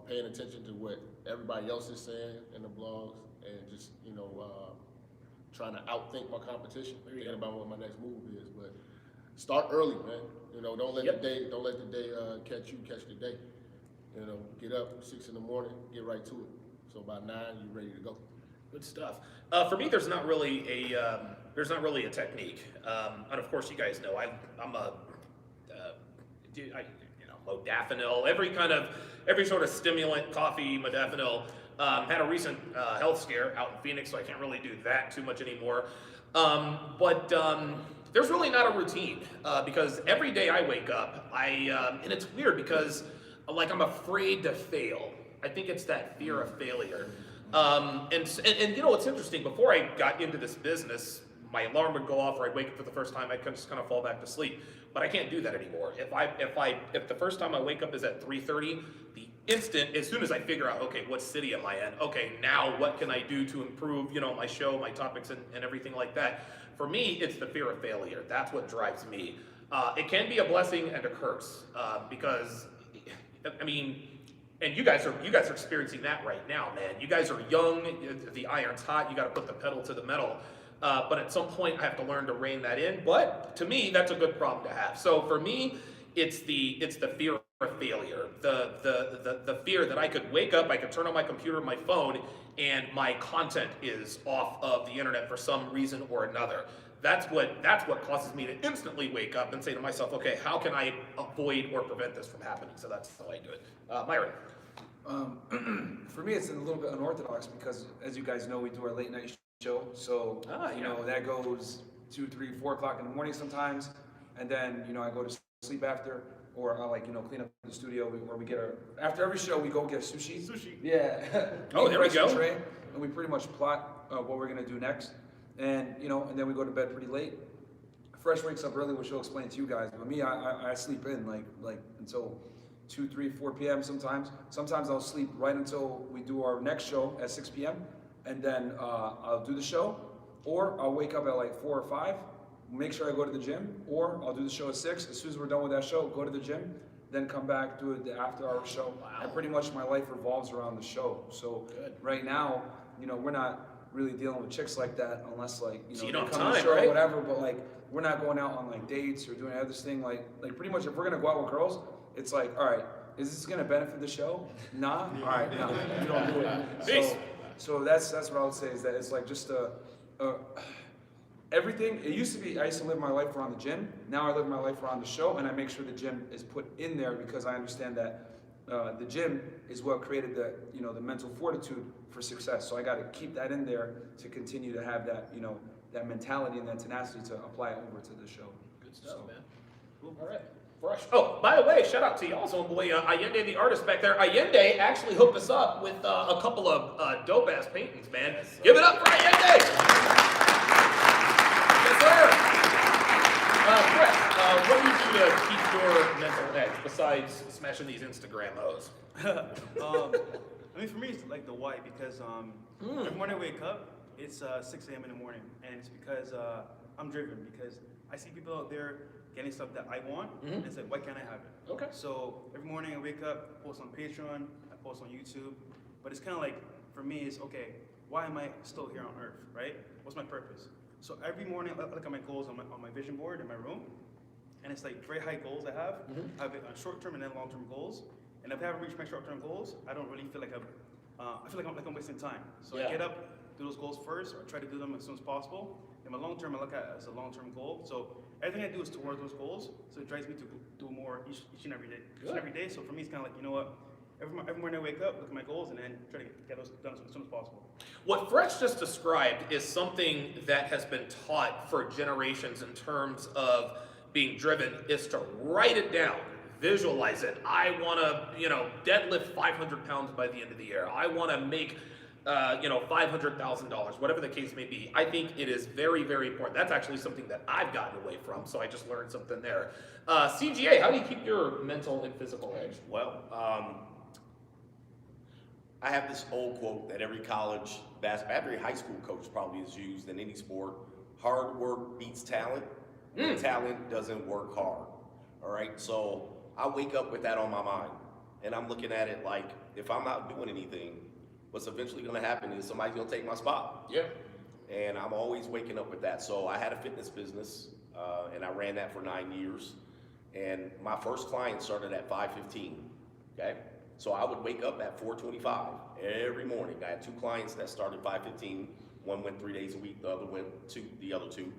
Speaker 6: paying attention to what everybody else is saying in the blogs, and just you know, trying to outthink my competition, thinking about what my next move is. But start early, man. You know, don't let the day catch the day. You know, get up 6 in the morning, get right to it. So by 9, you're ready to go.
Speaker 1: Good stuff. For me, there's not really a technique. And of course, you guys know I'm a modafinil, every sort of stimulant, coffee, modafinil. Had a recent health scare out in Phoenix, so I can't really do that too much anymore. But there's really not a routine because every day I wake up, and it's weird because like I'm afraid to fail. I think it's that fear of failure. And you know what's interesting? Before I got into this business, my alarm would go off, or I'd wake up for the first time. I'd just kind of fall back to sleep. But I can't do that anymore. If the first time I wake up is at 3:30, the instant, as soon as I figure out, okay, what city am I in? Okay, now what can I do to improve, you know, my show, my topics, and everything like that? For me, it's the fear of failure. That's what drives me. It can be a blessing and a curse because, I mean. And you guys are experiencing that right now, man. You guys are young, the iron's hot, you gotta put the pedal to the metal. But at some point I have to learn to rein that in. But to me, that's a good problem to have. So for me, it's the fear of failure. The fear that I could wake up, I could turn on my computer, my phone, and my content is off of the internet for some reason or another. That's what causes me to instantly wake up and say to myself, okay, how can I avoid or prevent this from happening? So that's how I do it. Myron.
Speaker 5: For me, it's a little bit unorthodox because, as you guys know, we do our late night show. So, you know, that goes 2, 3, 4 o'clock in the morning sometimes. And then, you know, I go to sleep after, or I like, you know, clean up the studio where we get after every show, we go get sushi. Yeah.
Speaker 1: Oh, there we go.
Speaker 5: Tray, and we pretty much plot what we're going to do next. And, you know, and then we go to bed pretty late. Fresh wakes up early, which she'll explain to you guys. But me, I sleep in like until 2, 3, 4 p.m. sometimes. Sometimes I'll sleep right until we do our next show at 6 p.m. And then I'll do the show, or I'll wake up at like 4 or 5, make sure I go to the gym, or I'll do the show at 6. As soon as we're done with that show, go to the gym, then come back, do the after-hour show. Wow. And pretty much my life revolves around the show. So right now, you know, we're not really dealing with chicks like that unless like, you know,
Speaker 1: so you
Speaker 5: they
Speaker 1: don't
Speaker 5: come
Speaker 1: have
Speaker 5: to the
Speaker 1: time,
Speaker 5: show
Speaker 1: right?
Speaker 5: or whatever, but like we're not going out on like dates or doing any other thing. Like pretty much if we're gonna go out with girls, it's like, all right, is this gonna benefit the show? Nah? All right, no, you don't do it.
Speaker 1: Peace.
Speaker 5: So that's what I would say is that it's like just everything. It used to be I used to live my life around the gym. Now I live my life around the show, and I make sure the gym is put in there because I understand that the gym is what created the the mental fortitude for success. So I got to keep that in there to continue to have that that mentality and that tenacity to apply it over to the show.
Speaker 1: Good stuff, man. All right. Fresh. Oh, by the way, shout out to y'all's own boy Allende, the artist back there. Allende actually hooked us up with a couple of dope ass paintings, man. Give it up for Allende. Yes, sir. Fresh. What do you do to keep your mental edge besides smashing these Instagram O's?
Speaker 4: I mean, for me, it's like the why, because every morning I wake up, it's 6 a.m. in the morning, and it's because I'm driven, because I see people out there getting stuff that I want, and it's like, why can't I have it?
Speaker 1: Okay.
Speaker 4: So every morning I wake up, I post on Patreon, I post on YouTube, but it's kind of like, for me, it's okay, why am I still here on Earth, right? What's my purpose? So every morning I look at my goals on my vision board in my room, and it's like very high goals I have. I have it on short-term and then long-term goals. And if I haven't reached my short-term goals, I don't really feel like I feel like I'm wasting time. So I get up, do those goals first, or try to do them as soon as possible. And my long-term I look at it as a long-term goal. So everything I do is towards those goals. So it drives me to do more each and every day. Each and every day. So for me, it's kind of like, you know what? Every morning I wake up, look at my goals, and then try to get those done as soon as possible.
Speaker 1: What Fresh just described is something that has been taught for generations in terms of being driven, is to write it down, visualize it. I want to, deadlift 500 pounds by the end of the year. I want to make, $500,000, whatever the case may be. I think it is very, very important. That's actually something that I've gotten away from, so I just learned something there. CGA, how do you keep your mental and physical edge?
Speaker 3: Well, I have this old quote that every college every high school coach probably has used in any sport: hard work beats talent. Talent doesn't work hard. All right, so I wake up with that on my mind, and I'm looking at it like, if I'm not doing anything, what's eventually going to happen is somebody's going to take my spot.
Speaker 1: Yeah.
Speaker 3: And I'm always waking up with that. So I had a fitness business, and I ran that for 9 years. And my first client started at 5:15. Okay, so I would wake up at 4:25 every morning. I had 2 clients that started 5:15. One went 3 days a week. The other went the other 2.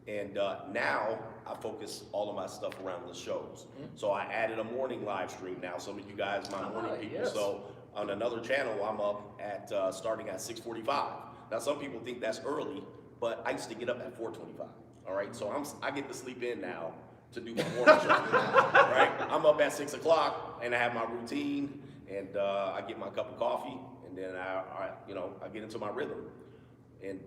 Speaker 3: And now I focus all of my stuff around the shows. So I added a morning live stream now. Some of you guys, my morning people.
Speaker 1: Yes.
Speaker 3: So on another channel, I'm up at starting at 6:45. Now some people think that's early, but I used to get up at 4:25. All right, so I get to sleep in now to do my morning show. Right, I'm up at 6 o'clock and I have my routine, and I get my cup of coffee, and then I get into my rhythm. And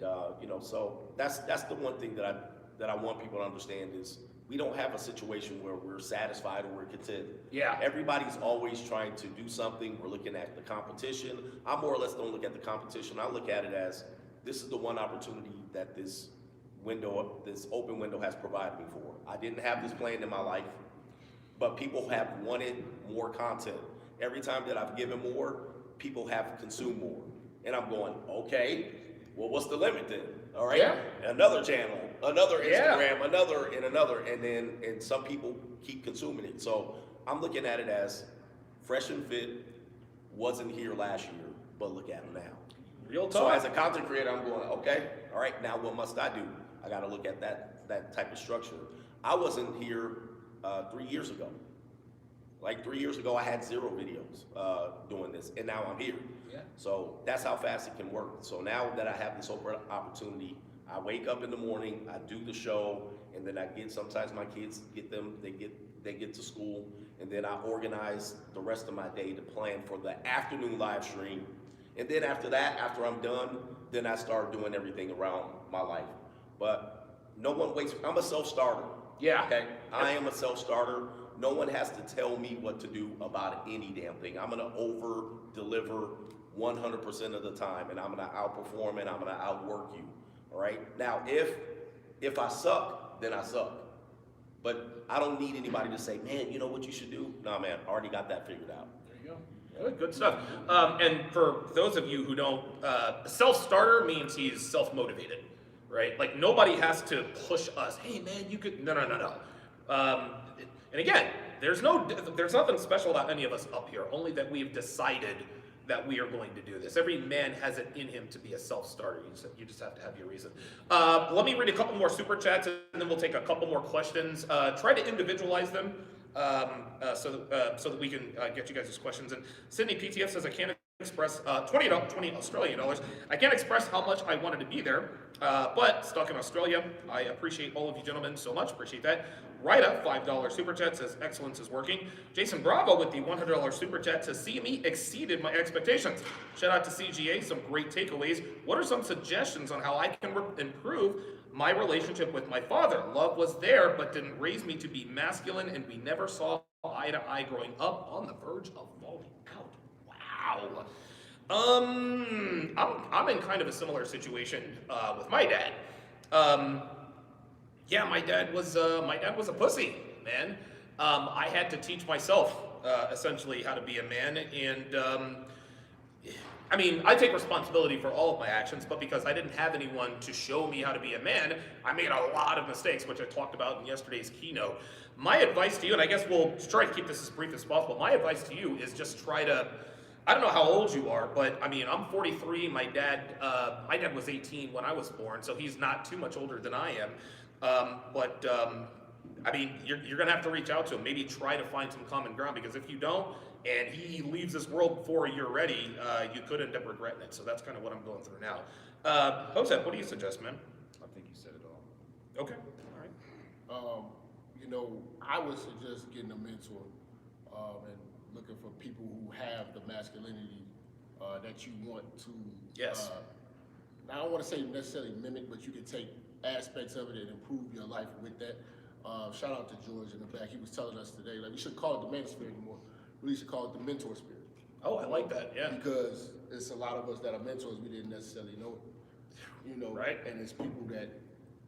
Speaker 3: so that's the one thing that I want people to understand is we don't have a situation where we're satisfied or we're content.
Speaker 1: Yeah.
Speaker 3: Everybody's always trying to do something. We're looking at the competition. I more or less don't look at the competition. I look at it as, this is the one opportunity that this open window has provided me for. I didn't have this planned in my life, but people have wanted more content. Every time that I've given more, people have consumed more. And I'm going, okay, well, what's the limit then? All right,
Speaker 1: Yeah.
Speaker 3: Another channel, another Instagram,
Speaker 1: Yeah.
Speaker 3: another, and some people keep consuming it. So I'm looking at it as Fresh and Fit wasn't here last year, but look at them now.
Speaker 1: Real
Speaker 3: So
Speaker 1: talk.
Speaker 3: as a content creator, I'm going, okay, all right, now what must I do? I got to look at that type of structure. I wasn't here 3 years ago. Like 3 years ago, I had 0 videos doing this, and now I'm here.
Speaker 1: Yeah.
Speaker 3: So that's how fast it can work. So now that I have this open opportunity, I wake up in the morning, I do the show, and then sometimes my kids they get to school, and then I organize the rest of my day to plan for the afternoon live stream. And then after that, after I'm done, then I start doing everything around my life. But no one waits. I'm a self-starter.
Speaker 1: Yeah.
Speaker 3: Okay? I am a self-starter. No one has to tell me what to do about any damn thing. I'm gonna over-deliver 100% of the time, and I'm gonna outperform, and I'm gonna outwork you. All right? Now, if I suck, then I suck. But I don't need anybody to say, man, you know what you should do? Nah, man, I already got that figured out.
Speaker 1: There you go. Good stuff. And for those of you who don't, self-starter means he's self-motivated, right? Like nobody has to push us. Hey man, you could, no. And again, there's nothing special about any of us up here, only that we've decided that we are going to do this. Every man has it in him to be a self-starter. You just have to have your reason. Let me read a couple more super chats, and then we'll take a couple more questions. Try to individualize them so that we can get you guys' questions. And Sydney PTF says, I can't express 20 Australian dollars. I can't express how much I wanted to be there, but stuck in Australia. I appreciate all of you gentlemen so much. Appreciate that. Rita, $5 super chat, says excellence is working. Jason Bravo with the $100 super chat says CME exceeded my expectations. Shout out to CGA, some great takeaways. What are some suggestions on how I can improve my relationship with my father? Love was there, but didn't raise me to be masculine, and we never saw eye to eye growing up, on the verge of falling out. Wow. I'm in kind of a similar situation with my dad. Yeah, my dad was a pussy, man. I had to teach myself essentially how to be a man, and I mean, I take responsibility for all of my actions, but because I didn't have anyone to show me how to be a man, I made a lot of mistakes, which I talked about in yesterday's keynote. My advice to you, and I guess we'll try to keep this as brief as possible, my advice to you is just try to, I don't know how old you are, but I mean, I'm 43, my dad was 18 when I was born, so he's not too much older than I am. I mean, you're gonna have to reach out to him, maybe try to find some common ground, because if you don't, and he leaves this world before you're ready, you could end up regretting it. So that's kind of what I'm going through now. Jose, what do you suggest, man?
Speaker 7: I think you said it all.
Speaker 1: Okay, all right.
Speaker 6: You know, I would suggest getting a mentor and looking for people who have the masculinity that you want to.
Speaker 1: Yes.
Speaker 6: Now, I don't want to say necessarily mimic, but you can take aspects of it and improve your life with that. Shout out to George in the back. He was telling us today, like, we shouldn't call it the manosphere anymore. We should call it the mentor spirit.
Speaker 1: Oh, I like that, yeah.
Speaker 6: Because it's a lot of us that are mentors, we didn't necessarily know it. You know,
Speaker 1: Right.
Speaker 6: And it's people that,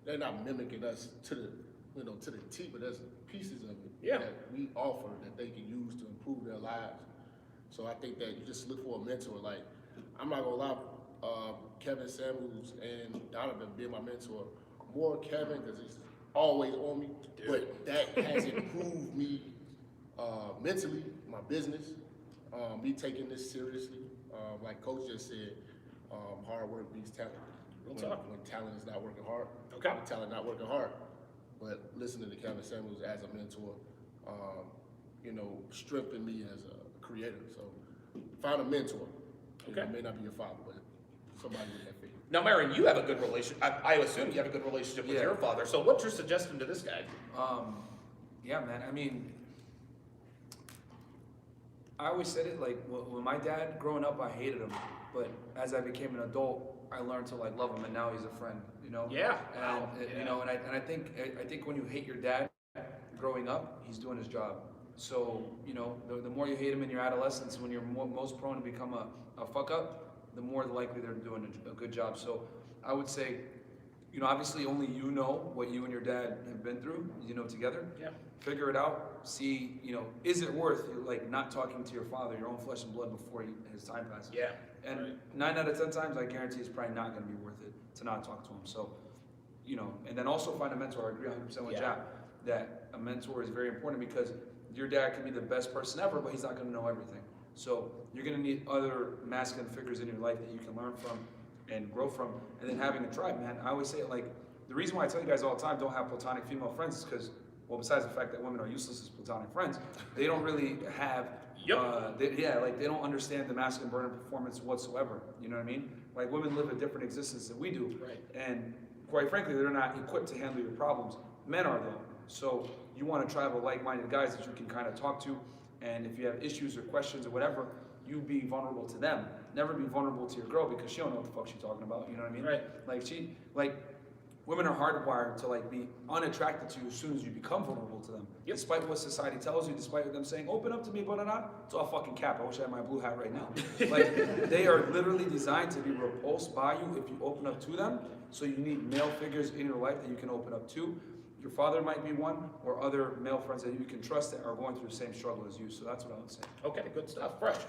Speaker 6: they're not mimicking us to the, you know, to the T, but there's pieces of it that we offer that they can use to improve their lives. So I think that you just look for a mentor. Like, I'm not gonna lie, Kevin Samuels and Donovan being my mentor, more Kevin, because he's always on me, but that has improved me mentally, my business, me taking this seriously. Like Coach just said, hard work beats talent. When talent is not working hard, talent not working hard. But listening to Kevin Samuels as a mentor, you know, strengthened me as a creator. So find a mentor.
Speaker 1: Okay.
Speaker 6: It may not be your father, but somebody with that figure.
Speaker 1: Now, Myron, you have a good relationship. I assume you have a good relationship with your father. So what's your suggestion to this guy?
Speaker 5: Yeah, man. I mean, I always said it, like, when my dad, growing up, I hated him. But as I became an adult, I learned to, like, love him, and now he's a friend, you know?
Speaker 1: Yeah.
Speaker 5: And, you know, and I think when you hate your dad growing up, he's doing his job. So, you know, the more you hate him in your adolescence, when you're most prone to become a fuck up, the more likely they're doing a good job. So I would say, you know, obviously only you know what you and your dad have been through, you know, together.
Speaker 1: Yeah.
Speaker 5: Figure it out. See, you know, is it worth, like, not talking to your father, your own flesh and blood, before his time passes?
Speaker 1: Yeah.
Speaker 5: And 9 out of 10 times, I guarantee it's probably not going to be worth it to not talk to him. So, you know, and then also find a mentor. I agree 100% with Jack that a mentor is very important, because your dad can be the best person ever, but he's not going to know everything. So you're going to need other masculine figures in your life that you can learn from and grow from. And then having a tribe, man. I always say it, like, the reason why I tell you guys all the time don't have platonic female friends is because, well, besides the fact that women are useless as platonic friends, they don't really have, they don't understand the masculine burden performance whatsoever. You know what I mean? Like, women live a different existence than we do.
Speaker 1: Right.
Speaker 5: And quite frankly, they're not equipped to handle your problems. Men are, though. So you want a tribe of like-minded guys that you can kind of talk to. And if you have issues or questions or whatever, you be vulnerable to them. Never be vulnerable to your girl, because she don't know what the fuck she's talking about. You know what I mean?
Speaker 1: Right.
Speaker 5: Women are hardwired to, like, be unattracted to you as soon as you become vulnerable to them.
Speaker 1: Yep.
Speaker 5: Despite what society tells you, despite them saying, open up to me, but it's all fucking cap. I wish I had my blue hat right now. Like, they are literally designed to be repulsed by you if you open up to them. So you need male figures in your life that you can open up to. Your father might be one, or other male friends that you can trust that are going through the same struggle as you. So that's what I would say.
Speaker 1: Okay, good stuff. Fresh.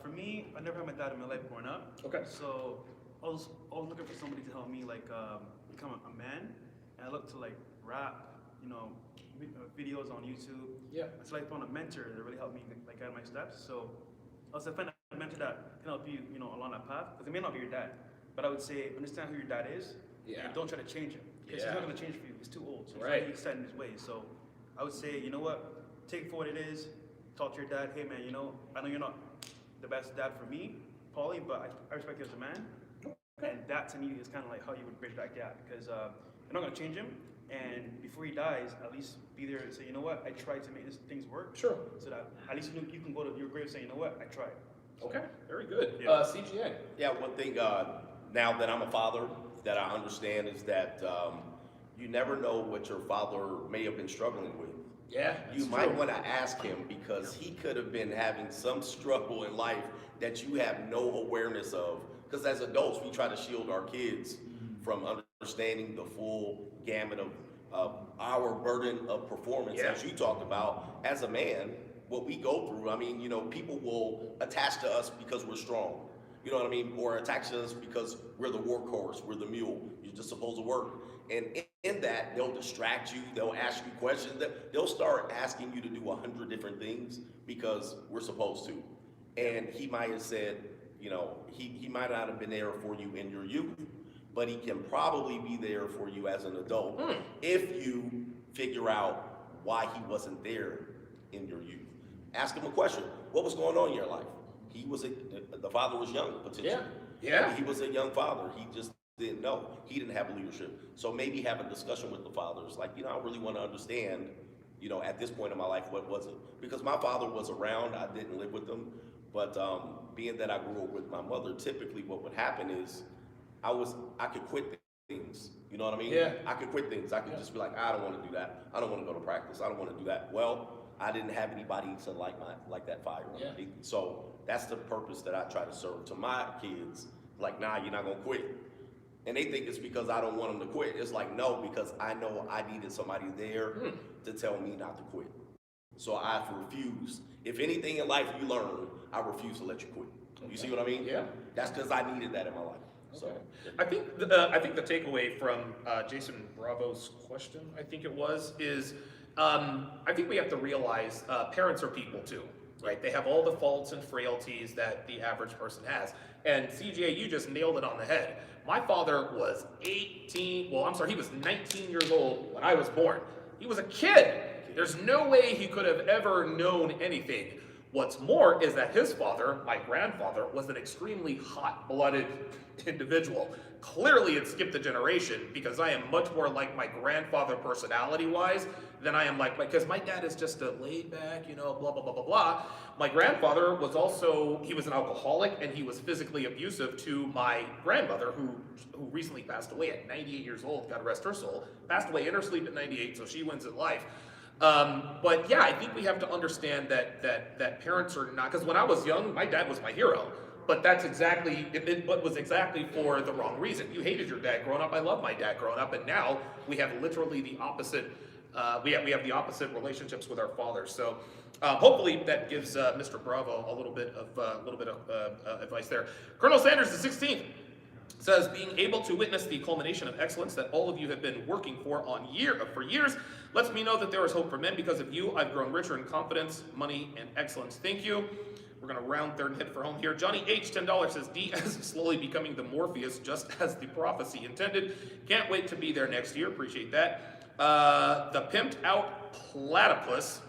Speaker 4: For me, I never had my dad in my life growing up.
Speaker 1: Okay.
Speaker 4: So I was looking for somebody to help me, like, become a man. And I looked to, like, rap, you know, videos on YouTube.
Speaker 1: Yeah.
Speaker 4: Until I found a mentor that really helped me, like, guide my steps. So Also find a mentor that can help you, you know, along that path. Because it may not be your dad, but I would say understand who your dad is.
Speaker 1: Yeah.
Speaker 4: And don't try to change him. Because
Speaker 1: Yeah.
Speaker 4: he's not going to change for you. He's too old. So
Speaker 1: Right.
Speaker 4: he's set in his ways. So I would say, you know what? Take it for what it is. Talk to your dad. Hey, man, you know, I know you're not the best dad for me, Paulie, but I respect you as a man. And that to me is kind of like how you would bridge that gap. Because you're not going to change him. And before he dies, at least be there and say, you know what? I tried to make things work.
Speaker 1: Sure.
Speaker 4: So that at least you can go to your grave saying, you know what? I tried.
Speaker 1: Okay, very good.
Speaker 4: Yeah.
Speaker 1: CGA.
Speaker 3: Yeah, one thing, now that I'm a father, that I understand is that you never know what your father may have been struggling with.
Speaker 1: Yeah,
Speaker 3: You might want to ask him because he could have been having some struggle in life that you have no awareness of. Because as adults, we try to shield our kids from understanding the full gamut of our burden of performance.
Speaker 1: Yeah.
Speaker 3: As you talked about, as a man, what we go through, I mean, you know, people will attach to us because we're strong. You know what I mean? Or attach to us because we're the workhorse, we're the mule. You're just supposed to work. And in that, they'll distract you, they'll ask you questions, they'll start asking you to do 100 different things because we're supposed to. And he might have said, you know, he might not have been there for you in your youth, but he can probably be there for you as an adult if you figure out why he wasn't there in your youth. Ask him a question. What was going on in your life? The father was young, potentially.
Speaker 1: Yeah.
Speaker 3: He was a young father. He just didn't know. He didn't have leadership. So maybe have a discussion with the fathers. Like, you know, I really want to understand, you know, at this point in my life, what was it? Because my father was around. I didn't live with him. But being that I grew up with my mother, typically what would happen is I could quit things. You know what I mean?
Speaker 1: Yeah.
Speaker 3: I could quit things. I could just be like, I don't want to do that. I don't want to go to practice. I don't want to do that. Well, I didn't have anybody to light that fire.
Speaker 1: Yeah.
Speaker 3: So that's the purpose that I try to serve to my kids. Like, nah, you're not gonna quit. And they think it's because I don't want them to quit. It's like, no, because I know I needed somebody there to tell me not to quit. So I refuse. If anything in life you learn, I refuse to let you quit. You see what I mean?
Speaker 1: Yeah.
Speaker 3: That's because I needed that in my life. So
Speaker 1: I think the takeaway from Jason Bravo's question, I think it was, is I think we have to realize parents are people too, right? They have all the faults and frailties that the average person has. And CJ, you just nailed it on the head. My father was he was 19 years old when I was born. He was a kid. There's no way he could have ever known anything. What's more is that his father, my grandfather, was an extremely hot-blooded individual. Clearly it skipped a generation because I am much more like my grandfather personality-wise than I am because my dad is just a laid-back, you know, blah, blah, blah, blah, blah. My grandfather was he was an alcoholic and he was physically abusive to my grandmother who recently passed away at 98 years old, God rest her soul, passed away in her sleep at 98, so she wins at life. But yeah, I think we have to understand that parents are not, because when I was young, my dad was my hero. But that's exactly, it was exactly for the wrong reason. You hated your dad growing up. I love my dad growing up, and now we have literally the opposite. We have the opposite relationships with our fathers. So hopefully that gives Mr. Bravo a little bit of advice there. Colonel Sanders, the 16th, says being able to witness the culmination of excellence that all of you have been working for years lets me know that there is hope for men. Because of you, I've grown richer in confidence, money, and excellence. Thank you. We're going to round third and hit for home here. Johnny H, $10 says, Diaz is slowly becoming the Morpheus, just as the prophecy intended. Can't wait to be there next year. Appreciate that. The pimped out platypus.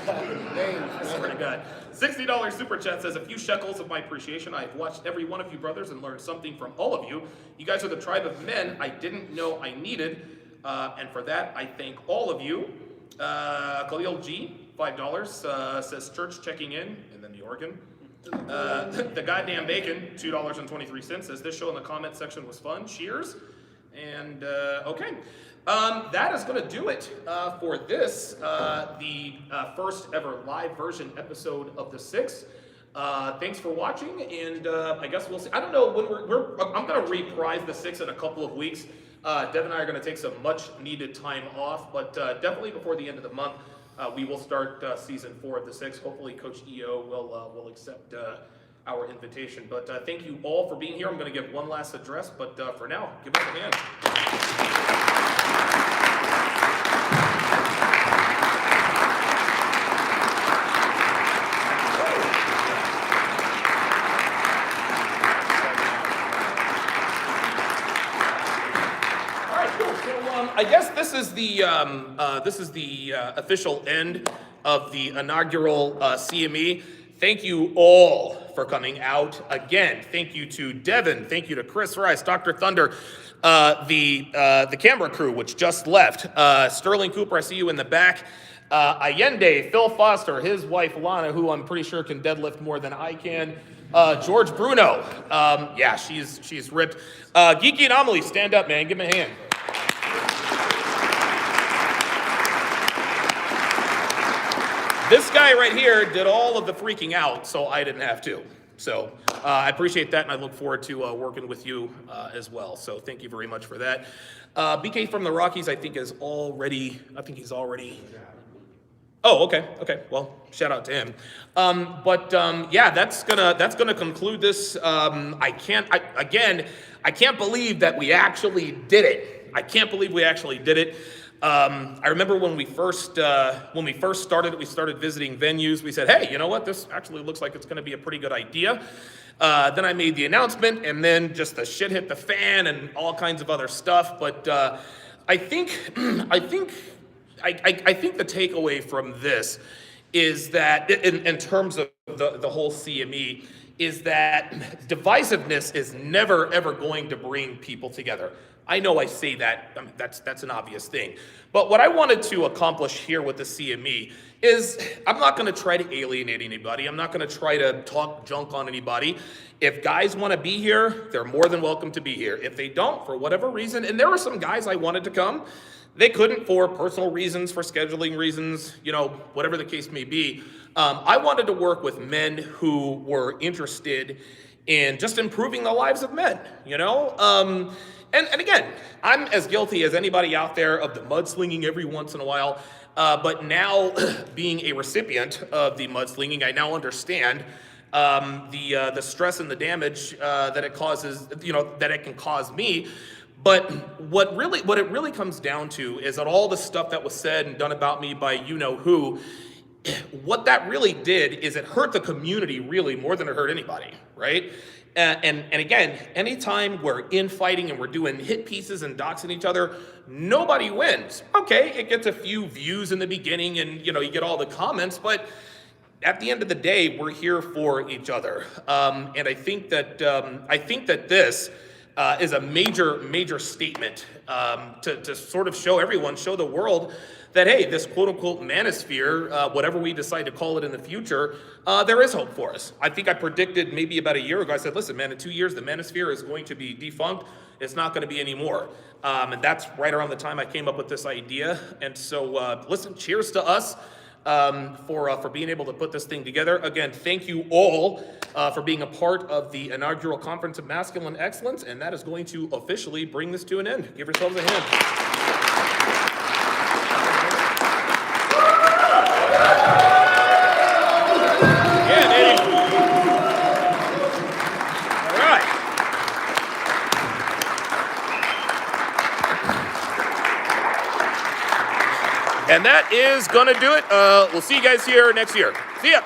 Speaker 1: I swear to God. $60 super chat says, a few shekels of my appreciation. I have watched every one of you brothers and learned something from all of you. You guys are the tribe of men I didn't know I needed. And for that, I thank all of you. Khalil G, $5, says church checking in, and then the organ. The goddamn bacon, $2.23, says this show in the comment section was fun. Cheers. And okay. That is going to do it for this, the first ever live version episode of The Six. Thanks for watching, and I guess we'll see. I don't know when I'm going to reprise The Six in a couple of weeks. Dev and I are going to take some much needed time off, but definitely before the end of the month, we will start season 4 of The Six. Hopefully Coach EO will accept our invitation. But thank you all for being here. I'm going to give one last address, but for now, give us a hand. I guess this is the official end of the inaugural CME. Thank you all for coming out. Again, thank you to Devin. Thank you to Chris Rice, Dr. Thunder, the camera crew, which just left. Sterling Cooper, I see you in the back. Allende, Phil Foster, his wife Lana, who I'm pretty sure can deadlift more than I can. George Bruno, yeah, she's ripped. Geeky Anomaly, stand up, man, give him a hand. This guy right here did all of the freaking out, so I didn't have to. So I appreciate that, and I look forward to working with you as well. So thank you very much for that. BK from the Rockies, I think he's already. Oh, okay. Well, shout out to him. Yeah, that's gonna conclude this. I can't believe that we actually did it. I can't believe we actually did it. I remember when we first started it, we started visiting venues. We said, hey, you know what? This actually looks like it's going to be a pretty good idea. Then I made the announcement, and then just the shit hit the fan and all kinds of other stuff. But I think the takeaway from this is that, in terms of the whole CME, is that divisiveness is never ever going to bring people together. I know I say that, I mean, that's an obvious thing. But what I wanted to accomplish here with the CME is I'm not gonna try to alienate anybody. I'm not gonna try to talk junk on anybody. If guys wanna be here, they're more than welcome to be here. If they don't, for whatever reason, and there were some guys I wanted to come, they couldn't for personal reasons, for scheduling reasons, you know, whatever the case may be. I wanted to work with men who were interested in just improving the lives of men, you know? And again, I'm as guilty as anybody out there of the mudslinging every once in a while, but now being a recipient of the mudslinging, I now understand the stress and the damage that it causes, you know, that it can cause me. But what it really comes down to is that all the stuff that was said and done about me by you know who, what that really did is it hurt the community really more than it hurt anybody, right? And again, anytime we're infighting and we're doing hit pieces and doxing each other, nobody wins. Okay, it gets a few views in the beginning and, you know, you get all the comments, but at the end of the day, we're here for each other. And I think that this is a major statement to sort of show everyone, show the world that, hey, this quote-unquote manosphere, whatever we decide to call it in the future, there is hope for us. I think I predicted maybe about a year ago, I said, listen, man, in 2 years, the manosphere is going to be defunct. It's not going to be anymore. And that's right around the time I came up with this idea. And so, listen, cheers to us for being able to put this thing together. Again, thank you all for being a part of the inaugural Conference of Masculine Excellence, and that is going to officially bring this to an end. Give yourselves a hand. And that is going to do it. We'll see you guys here next year. See ya.